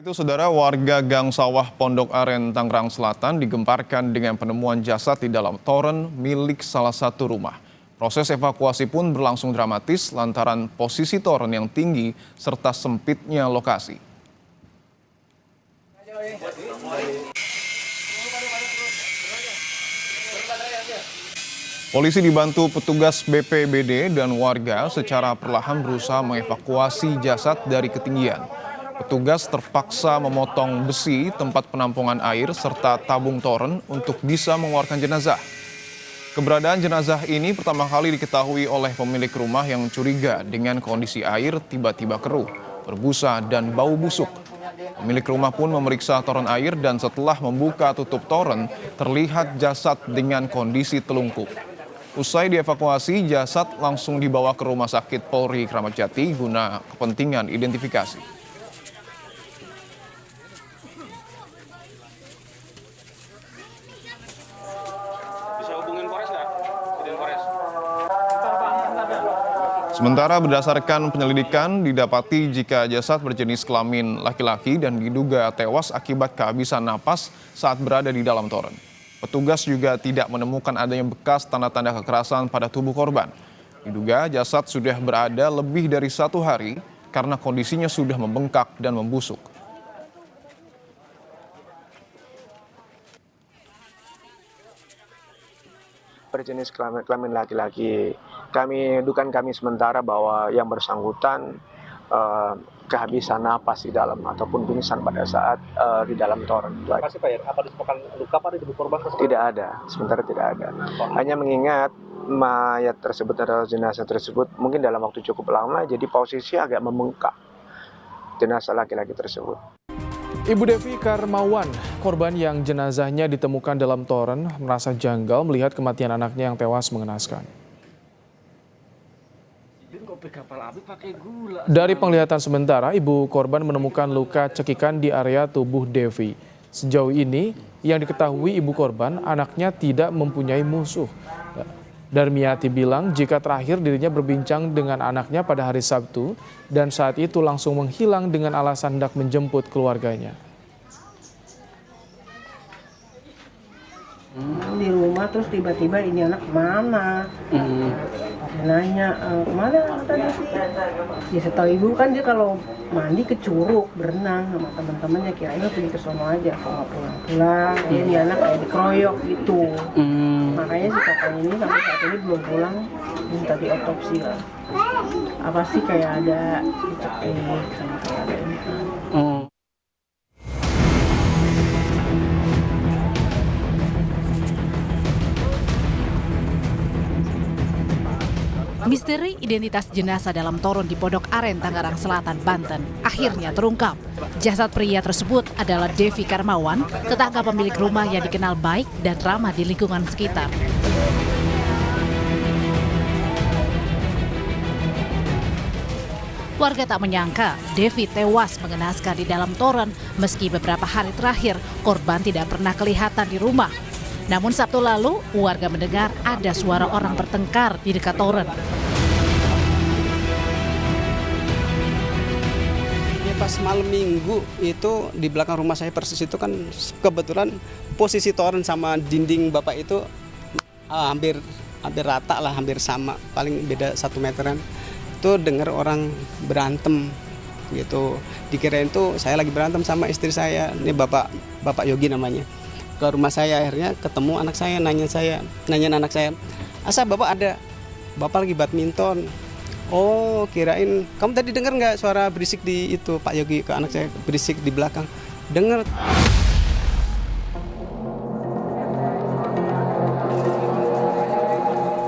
Itu saudara, warga Gang Sawah Pondok Aren, Tangerang Selatan digemparkan dengan penemuan jasad di dalam toren milik salah satu rumah. Proses evakuasi pun berlangsung dramatis lantaran posisi toren yang tinggi serta sempitnya lokasi. Polisi dibantu petugas BPBD dan warga secara perlahan berusaha mengevakuasi jasad dari ketinggian. Petugas terpaksa memotong besi tempat penampungan air serta tabung toren untuk bisa mengeluarkan jenazah. Keberadaan jenazah ini pertama kali diketahui oleh pemilik rumah yang curiga dengan kondisi air tiba-tiba keruh, berbusa, dan bau busuk. Pemilik rumah pun memeriksa toren air dan setelah membuka tutup toren, terlihat jasad dengan kondisi telungkup. Usai dievakuasi, jasad langsung dibawa ke Rumah Sakit Polri Kramat Jati guna kepentingan identifikasi. Sementara berdasarkan penyelidikan, didapati jika jasad berjenis kelamin laki-laki dan diduga tewas akibat kehabisan napas saat berada di dalam toren. Petugas juga tidak menemukan adanya bekas tanda-tanda kekerasan pada tubuh korban. Diduga jasad sudah berada lebih dari 1 hari karena kondisinya sudah membengkak dan membusuk. Berjenis kelamin laki-laki. Kami sementara bahwa yang bersangkutan kehabisan napas di dalam ataupun pingsan pada saat di dalam toren. Masih Pak ya? Apa disebabkan luka pada tubuh korban? Tidak ada, sementara tidak ada. Hanya mengingat mayat tersebut atau jenazah tersebut mungkin dalam waktu cukup lama, jadi posisi agak membengkak jenazah laki-laki tersebut. Ibu Devi Karmawan, korban yang jenazahnya ditemukan dalam toren, merasa janggal melihat kematian anaknya yang tewas mengenaskan. Dari penglihatan sementara, ibu korban menemukan luka cekikan di area tubuh Devi. Sejauh ini, yang diketahui ibu korban, anaknya tidak mempunyai musuh. Darmiati bilang jika terakhir dirinya berbincang dengan anaknya pada hari Sabtu dan saat itu langsung menghilang dengan alasan hendak menjemput keluarganya. Di rumah terus tiba-tiba ini anak kemana? Nanya kemana tadi? Ya setahu ibu kan dia kalau mandi ke curug berenang sama teman-temannya, kirain pergi ke sono aja, kok nggak pulang-pulang. Ini anak kayak dikeroyok gitu. Makanya si kakaknya ini sampai saat ini belum pulang, minta diotopsi lah. Apa sih kayak ada dicekik sama kayak ada ini. Misteri identitas jenazah dalam toren di Pondok Aren, Tangerang Selatan, Banten akhirnya terungkap. Jasad pria tersebut adalah Devi Karmawan, tetangga pemilik rumah yang dikenal baik dan ramah di lingkungan sekitar. Warga tak menyangka Devi tewas mengenaskan di dalam toren meski beberapa hari terakhir korban tidak pernah kelihatan di rumah. Namun Sabtu lalu, warga mendengar ada suara orang bertengkar di dekat toren. Pas malam minggu itu di belakang rumah saya persis itu kan kebetulan posisi toren sama dinding bapak itu hampir rata lah, hampir sama, paling beda 1 meteran. Itu dengar orang berantem gitu. Dikirain tuh saya lagi berantem sama istri saya, ini Bapak Yogi namanya. Ke rumah saya, akhirnya ketemu anak saya, nanya anak saya, asa bapak ada, bapak lagi badminton. Oh, kirain kamu tadi dengar nggak suara berisik di itu, Pak Yogi ke anak saya, berisik di belakang. Dengar.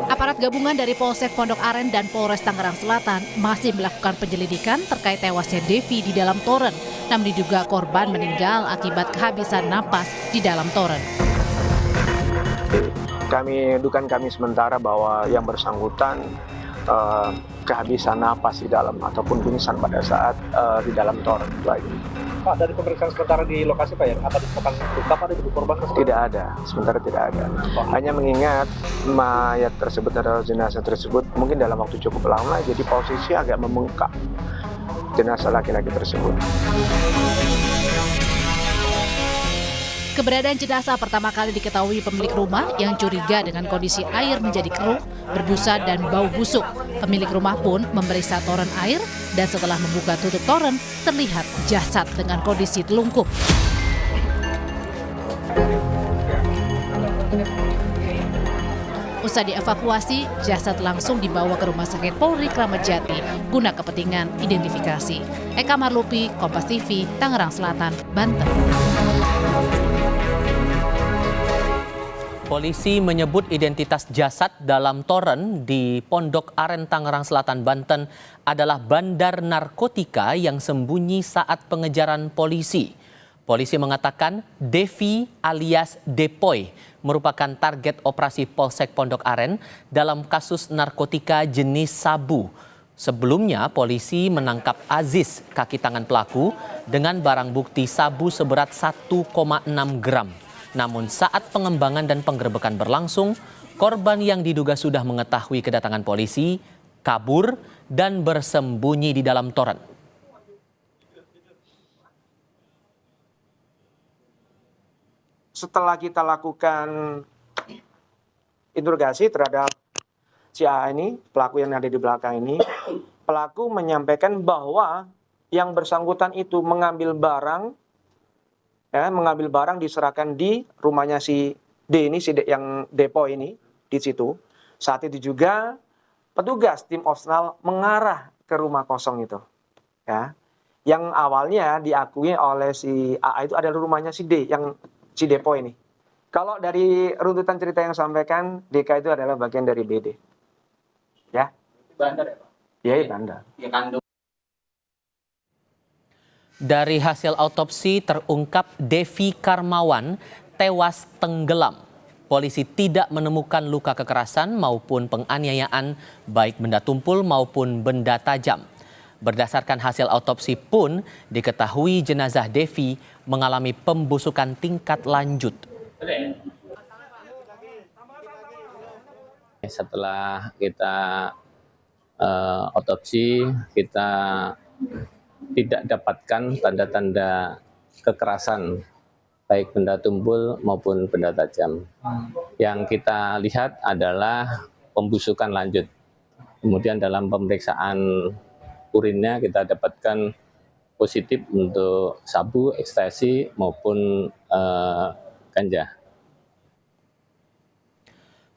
Aparat gabungan dari Polsek Pondok Aren dan Polres Tangerang Selatan masih melakukan penyelidikan terkait tewasnya Devi di dalam toren, namun diduga korban meninggal akibat kehabisan napas di dalam toren. Kami sementara bahwa yang bersangkutan kehabisan napas di dalam ataupun pingsan pada saat di dalam toren. Pak, dari pemeriksaan sementara di lokasi Pak ya, apa disebabkan luka pada tubuh korban? Tidak ada, sementara tidak ada. Hanya mengingat mayat tersebut atau jenazah tersebut mungkin dalam waktu cukup lama, jadi posisi agak membengkak jenazah laki-laki tersebut. Keberadaan jenazah pertama kali diketahui pemilik rumah yang curiga dengan kondisi air menjadi keruh, berbusa, dan bau busuk. Pemilik rumah pun memeriksa toren air dan setelah membuka tutup toren, terlihat jasad dengan kondisi telungkup. Usai dievakuasi, jasad langsung dibawa ke Rumah Sakit Polri Kramat Jati guna kepentingan identifikasi. Eka Marlupi, Kompas TV, Tangerang Selatan, Banten. Polisi menyebut identitas jasad dalam toren di Pondok Aren, Tangerang Selatan, Banten adalah bandar narkotika yang sembunyi saat pengejaran polisi. Polisi mengatakan Devi alias Depoy merupakan target operasi Polsek Pondok Aren dalam kasus narkotika jenis sabu. Sebelumnya, polisi menangkap Aziz, kaki tangan pelaku, dengan barang bukti sabu seberat 1,6 gram. Namun saat pengembangan dan penggerbekan berlangsung, korban yang diduga sudah mengetahui kedatangan polisi kabur dan bersembunyi di dalam toren. Setelah kita lakukan interogasi terhadap si A ini, pelaku yang ada di belakang ini, pelaku menyampaikan bahwa yang bersangkutan itu mengambil barang diserahkan di rumahnya si D ini, si D yang depo ini di situ. Saat itu juga petugas tim opsional mengarah ke rumah kosong itu, ya. Yang awalnya diakui oleh si A itu adalah rumahnya si D yang si depo ini. Kalau dari runtutan cerita yang sampaikan, DK itu adalah bagian dari BD. Ya. Bandar ya, Pak? Iya, bandar. Ya, kandung. Dari hasil autopsi terungkap Devi Karmawan tewas tenggelam. Polisi tidak menemukan luka kekerasan maupun penganiayaan, baik benda tumpul maupun benda tajam. Berdasarkan hasil autopsi pun diketahui jenazah Devi mengalami pembusukan tingkat lanjut. Setelah kita otopsi, kita tidak dapatkan tanda-tanda kekerasan, baik benda tumpul maupun benda tajam. Yang kita lihat adalah pembusukan lanjut. Kemudian dalam pemeriksaan urinnya kita dapatkan positif untuk sabu, ekstasi maupun ganja.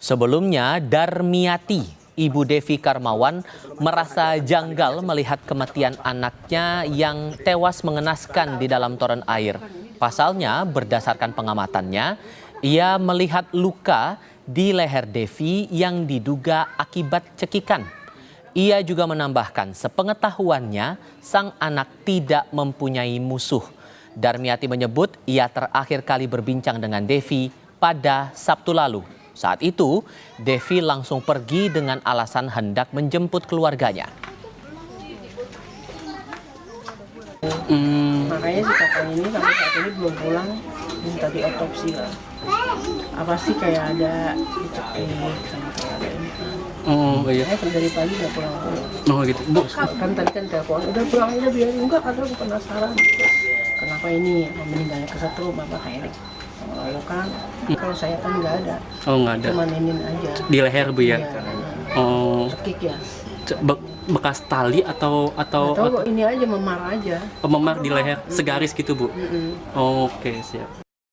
Sebelumnya, Darmiati, ibu Devi Karmawan, merasa janggal melihat kematian anaknya yang tewas mengenaskan di dalam toren air. Pasalnya, berdasarkan pengamatannya, ia melihat luka di leher Devi yang diduga akibat cekikan. Ia juga menambahkan, sepengetahuannya, sang anak tidak mempunyai musuh. Darmiati menyebut ia terakhir kali berbincang dengan Devi pada Sabtu lalu. Saat itu, Devi langsung pergi dengan alasan hendak menjemput keluarganya. Makanya si kakak ini sampai saat ini belum pulang, minta diotopsi lah. Apa sih kayak ada dicekik sama kayak ada ini. Oh iya. Dari pagi nggak pulang. Oh gitu. Bu. Kan tadi kan telepon, udah pulang aja biar enggak, karena aku penasaran. Kenapa ini meninggalnya kesetrum apa kayak Lalu kan kalau saya kan nggak ada. Oh nggak ada. Cuma inin aja. Di leher Bu ya? Iya, Oh. cekik ya. Bekas tali atau Atau ini aja memar aja. memar di leher segaris gitu Bu? Mm-mm. Oke, siap.